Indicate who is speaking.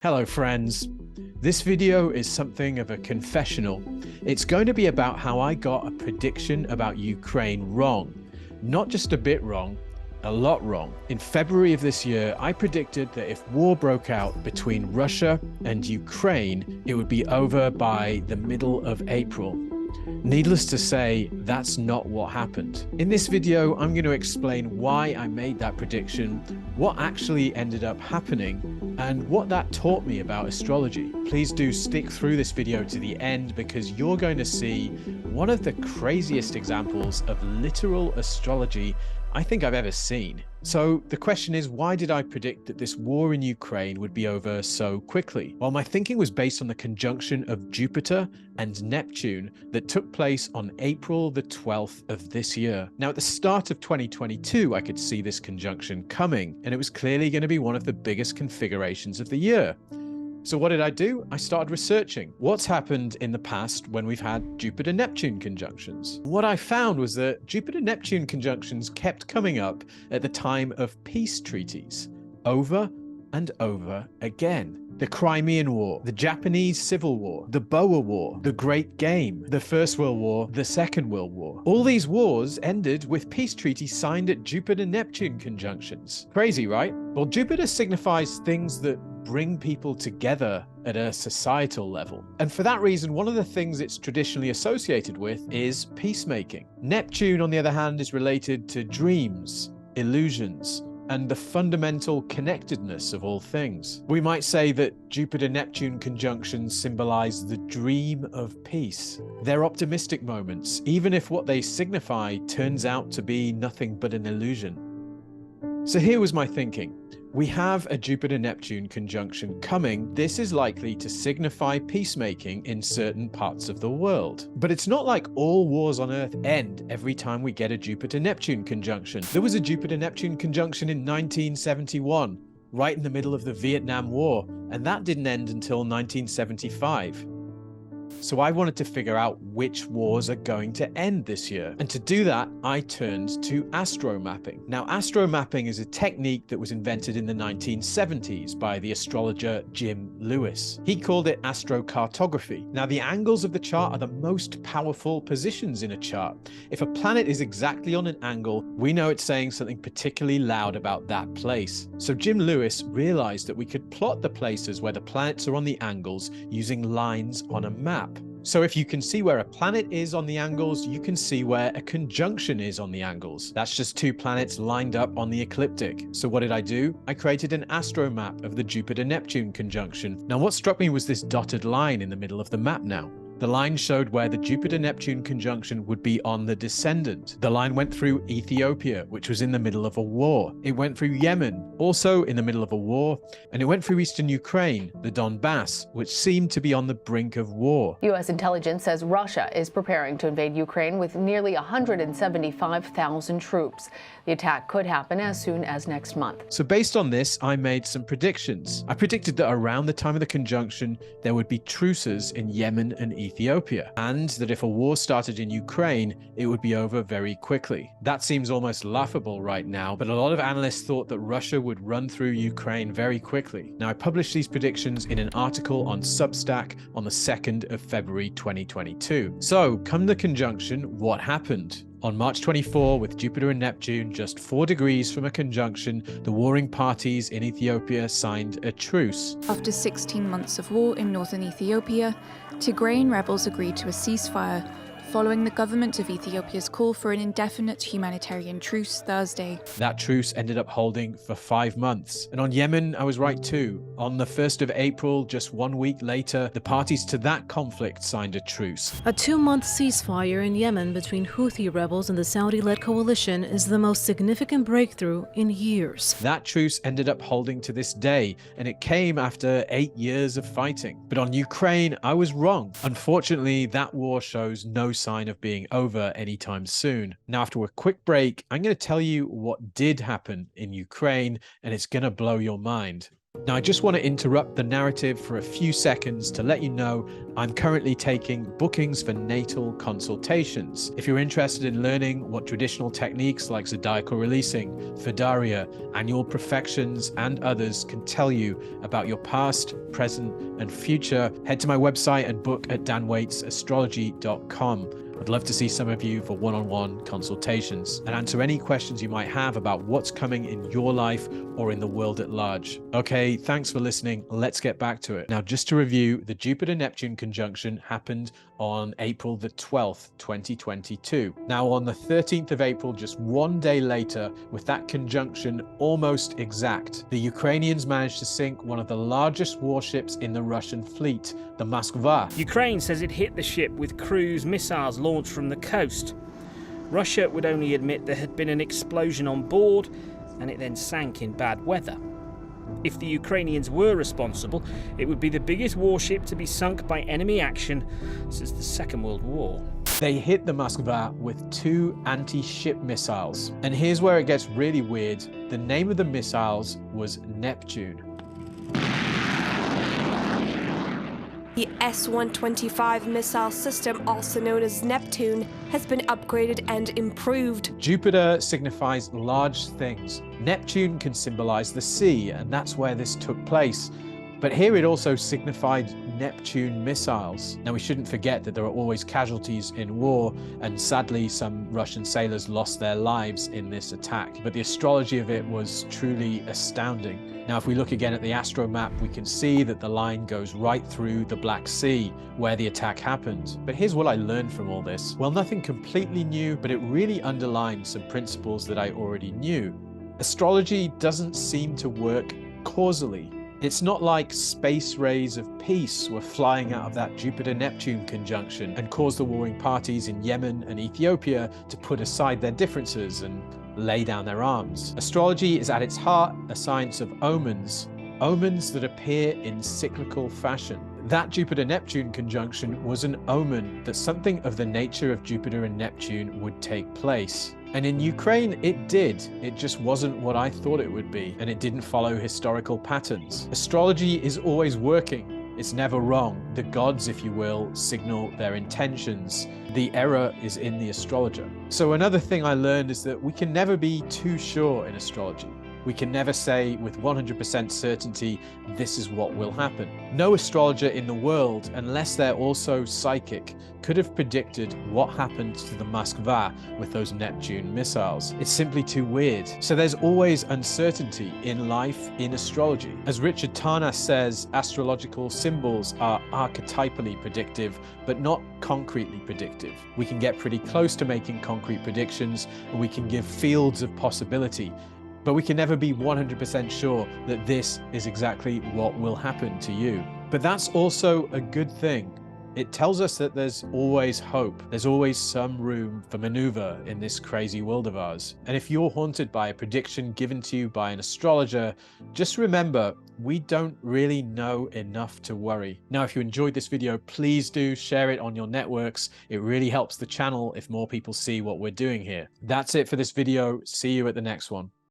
Speaker 1: Hello friends. This video is something of a confessional. It's going to be about how I got a prediction about Ukraine wrong. Not just a bit wrong, a lot wrong. In February of this year, I predicted that if war broke out between Russia and Ukraine, it would be over by the middle of April. Needless to say, that's not what happened. In this video, I'm going to explain why I made that prediction, what actually ended up happening, and what that taught me about astrology. Please do stick through this video to the end because you're going to see one of the craziest examples of literal astrology I think I've ever seen. So the question is, why did I predict that this war in Ukraine would be over so quickly? Well, my thinking was based on the conjunction of Jupiter and Neptune that took place on April the 12th of this year. Now, at the start of 2022, I could see this conjunction coming, and it was clearly going to be one of the biggest configurations of the year. So what did I do? I started researching what's happened in the past when we've had Jupiter-Neptune conjunctions. What I found was that Jupiter-Neptune conjunctions kept coming up at the time of peace treaties, over and over again. The Crimean War, the Japanese Civil War, the Boer War, the Great Game, the First World War, the Second World War. All these wars ended with peace treaties signed at Jupiter-Neptune conjunctions. Crazy, right? Well, Jupiter signifies things that bring people together at a societal level. And for that reason, one of the things it's traditionally associated with is peacemaking. Neptune, on the other hand, is related to dreams, illusions, and the fundamental connectedness of all things. We might say that Jupiter-Neptune conjunctions symbolize the dream of peace. They're optimistic moments, even if what they signify turns out to be nothing but an illusion. So here was my thinking. We have a Jupiter-Neptune conjunction coming. This is likely to signify peacemaking in certain parts of the world. But it's not like all wars on Earth end every time we get a Jupiter-Neptune conjunction. There was a Jupiter-Neptune conjunction in 1971, right in the middle of the Vietnam War, and that didn't end until 1975. So I wanted to figure out which wars are going to end this year. And to do that, I turned to astromapping. Now, astromapping is a technique that was invented in the 1970s by the astrologer Jim Lewis. He called it astrocartography. Now, the angles of the chart are the most powerful positions in a chart. If a planet is exactly on an angle, we know it's saying something particularly loud about that place. So Jim Lewis realized that we could plot the places where the planets are on the angles using lines on a map. So if you can see where a planet is on the angles, you can see where a conjunction is on the angles. That's just two planets lined up on the ecliptic. So what did I do? I created an astro map of the Jupiter-Neptune conjunction. Now what struck me was this dotted line in the middle of the map now. The line showed where the Jupiter-Neptune conjunction would be on the descendant. The line went through Ethiopia, which was in the middle of a war. It went through Yemen, also in the middle of a war. And it went through eastern Ukraine, the Donbass, which seemed to be on the brink of war.
Speaker 2: U.S. intelligence says Russia is preparing to invade Ukraine with nearly 175,000 troops. The attack could happen as soon as next month.
Speaker 1: So based on this, I made some predictions. I predicted that around the time of the conjunction, there would be truces in Yemen and Ethiopia, and that if a war started in Ukraine, it would be over very quickly. That seems almost laughable right now, but a lot of analysts thought that Russia would run through Ukraine very quickly. Now, I published these predictions in an article on Substack on the 2nd of February 2022. So, come the conjunction, what happened? On March 24, with Jupiter and Neptune just 4 degrees from a conjunction, the warring parties in Ethiopia signed a truce.
Speaker 3: After 16 months of war in northern Ethiopia, Tigrayan rebels agreed to a ceasefire, following the government of Ethiopia's call for an indefinite humanitarian truce Thursday.
Speaker 1: That truce ended up holding for 5 months. And on Yemen, I was right too. On the 1st of April, just 1 week later, the parties to that conflict signed a truce.
Speaker 4: A 2-month ceasefire in Yemen between Houthi rebels and the Saudi-led coalition is the most significant breakthrough in years.
Speaker 1: That truce ended up holding to this day, and it came after 8 years of fighting. But on Ukraine, I was wrong. Unfortunately, that war shows no sign of being over anytime soon. Now, after a quick break, I'm going to tell you what did happen in Ukraine, and it's going to blow your mind. Now, I just want to interrupt the narrative for a few seconds to let you know I'm currently taking bookings for natal consultations. If you're interested in learning what traditional techniques like zodiacal releasing, Fidaria, annual perfections, and others can tell you about your past, present, and future, head to my website and book at danwaitesastrology.com. I'd love to see some of you for one-on-one consultations and answer any questions you might have about what's coming in your life or in the world at large. Okay, thanks for listening. Let's get back to it. Now, just to review, the Jupiter-Neptune conjunction happened on April the 12th, 2022. Now, on the 13th of April, just one day later, with that conjunction almost exact, the Ukrainians managed to sink one of the largest warships in the Russian fleet, the Moskva.
Speaker 5: Ukraine says it hit the ship with cruise missiles launched from the coast. Russia would only admit there had been an explosion on board, and it then sank in bad weather. If the Ukrainians were responsible, it would be the biggest warship to be sunk by enemy action since the Second World War.
Speaker 1: They hit the Moskva with 2 anti-ship missiles. And here's where it gets really weird. The name of the missiles was Neptune.
Speaker 6: The S-125 missile system, also known as Neptune, has been upgraded and improved.
Speaker 1: Jupiter signifies large things. Neptune can symbolize the sea, and that's where this took place. But here it also signified Neptune missiles. Now, we shouldn't forget that there are always casualties in war, and sadly some Russian sailors lost their lives in this attack. But the astrology of it was truly astounding. Now, if we look again at the Astro map, we can see that the line goes right through the Black Sea, where the attack happened. But here's what I learned from all this. Well, nothing completely new, but it really underlined some principles that I already knew. Astrology doesn't seem to work causally. It's not like space rays of peace were flying out of that Jupiter-Neptune conjunction and caused the warring parties in Yemen and Ethiopia to put aside their differences and lay down their arms. Astrology is at its heart a science of omens, omens that appear in cyclical fashion. That Jupiter-Neptune conjunction was an omen that something of the nature of Jupiter and Neptune would take place. And in Ukraine, it did. It just wasn't what I thought it would be, and it didn't follow historical patterns. Astrology is always working. It's never wrong. The gods, if you will, signal their intentions. The error is in the astrologer. So another thing I learned is that we can never be too sure in astrology. We can never say with 100% certainty, this is what will happen. No astrologer in the world, unless they're also psychic, could have predicted what happened to the Moskva with those Neptune missiles. It's simply too weird. So there's always uncertainty in life in astrology. As Richard Tarnas says, astrological symbols are archetypally predictive, but not concretely predictive. We can get pretty close to making concrete predictions, and we can give fields of possibility. But we can never be 100% sure that this is exactly what will happen to you. But that's also a good thing. It tells us that there's always hope. There's always some room for maneuver in this crazy world of ours. And if you're haunted by a prediction given to you by an astrologer, just remember, we don't really know enough to worry. Now, if you enjoyed this video, please do share it on your networks. It really helps the channel if more people see what we're doing here. That's it for this video. See you at the next one.